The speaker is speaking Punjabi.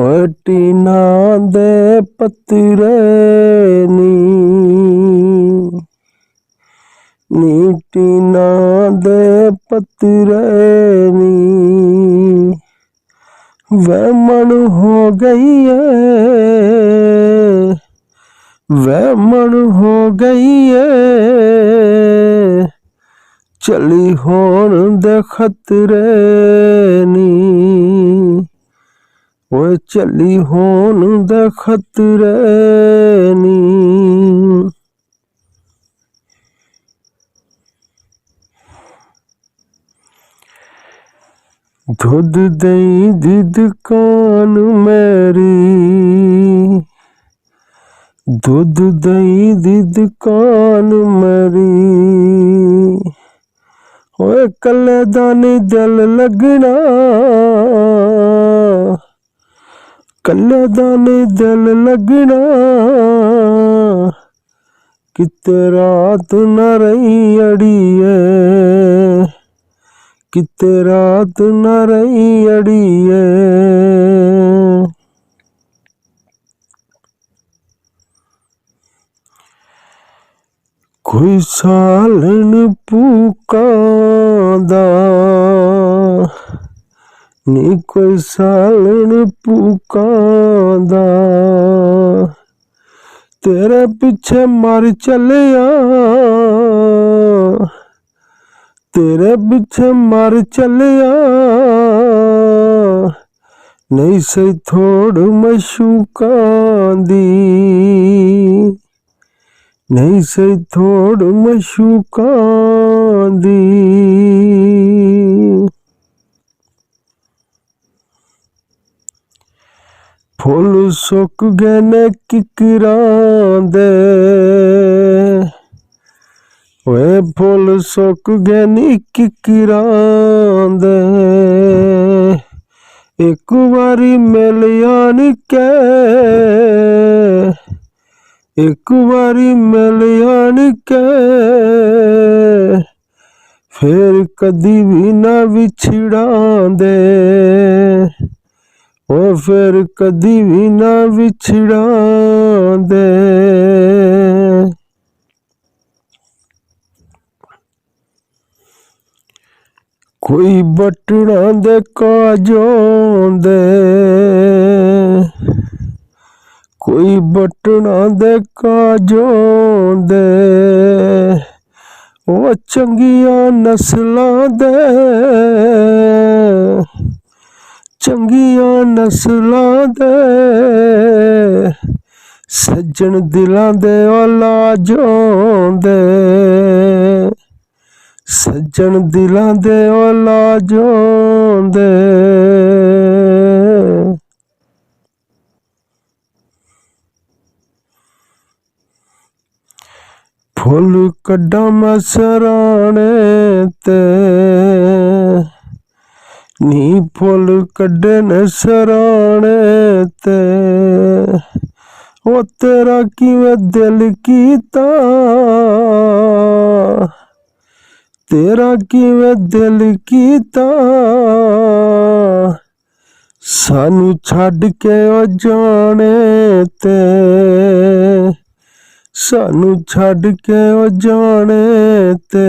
ਓਏ ਟੀਨਾ ਦੇ ਪੱਤਰੇ ਨੀ ਟੀਨਾ ਦੇ ਪੱਤਰੇ ਨੀ ਵਹਿਮਣ ਹੋ ਗਈ ਏ ਵਹਿਮਣ ਹੋ ਗਈ ਏ ਚਲੀ ਹੋਣ ਦੇ ਖਤਰੇ ਨੀ ਓਏ ਚਲੀ ਹੋਣ ਦੇ ਖਤਰੇ ਨੀ ਦੁੱਧ ਦਹੀਂ ਦੀ ਦੁਕਾਨ ਮੇਰੀ ਦੁੱਧ ਦਹੀਂ ਦੀ ਦੁਕਾਨ ਮੇਰੀ ਓਏ ਕੱਲੇ ਦਾ ਨੀ ਦਿਲ ਲੱਗਣਾ ਕੱਲੇ ਦਾ ਨੀ ਦਿਲ ਲੱਗਣਾ ਕਿਤੇ ਰਾਤ ਨਾ ਰਹੀ ਅੜੀਏ ਕਿਤੇ ਰਾਤ ਨਾ ਰਹੀ ਅੜੀਏ ਕੋਈ ਸਾਲਣ ਪੂਕਾਂ ਦਾ ਨੀ ਕੋਈ ਸਾਲਣ ਪੂਕਾਂ ਦਾ ਤੇਰੇ ਪਿੱਛੇ ਮਰ ਚੱਲਿਆ ਤੇਰੇ ਪਿੱਛੇ ਮਰ ਚੱਲਿਆ ਨਹੀਂ ਸਹੀ ਥੋੜ ਮਸ਼ੂਕਾਂ ਦੀ ਨਹੀਂ ਸਹੀ ਥੋੜ ਮਸ਼ੂਕਾਂ ਦੀ ਫੁੱਲ ਸੁੱਕ ਗਏ ਨੇ ਕਿਕਰਾਂ ਦੇ ਓਏ ਫੁੱਲ ਸੁੱਕ ਗਏ ਨੀ ਕਿਕਰਾਂ ਦੇ ਇੱਕ ਵਾਰੀ ਮਿਲ ਆਣ ਕੇ ਇੱਕ ਵਾਰੀ ਮਿਲ ਆਣ ਕੇ ਫੇਰ ਕਦੀ ਵੀ ਨਾ ਵਿਛੜਾਂਦੇ ਓ ਫੇਰ ਕਦੀ ਵੀ ਨਾ ਵਿਛੜਾਂਦੇ ਕੋਈ ਬਟੜਾਂ ਦੇ ਕਾਜੋਂ ਦੇ ਕੋਈ ਬਟੜਾਂ ਦੇ ਕਾਜੋਂ ਦੇ ਉਹ ਚੰਗੀਆਂ ਨਸਲਾਂ ਦੇ ਚੰਗੀਆਂ ਨਸਲਾਂ ਦੇ ਸੱਜਣ ਦਿਲਾਂ ਦੇ ਔਲਾਜੋਂ ਦੇ ਸੱਜਣ ਦਿਲਾਂ ਦੇ ਔਲਾਜੋਂ ਦੇ ਫੁੱਲ ਕੱਢਾਂ ਮੈਂ ਸਰਾਣੇ ਤੇ ਨੀ ਫੁੱਲ ਕੱਢੇ ਨੇ ਸਰਾਣੇ ਤੇ ਉਹ ਤੇਰਾ ਕਿਵੇਂ ਦਿਲ ਕੀਤਾ ਤੇਰਾ ਕਿਵੇਂ ਦਿਲ ਕੀਤਾ ਸਾਨੂੰ ਛੱਡ ਕੇ ਉਹ ਜਾਣੇ ਤੇ ਸਾਨੂੰ ਛੱਡ ਕੇ ਉਹ ਜਾਣੇ ਤੇ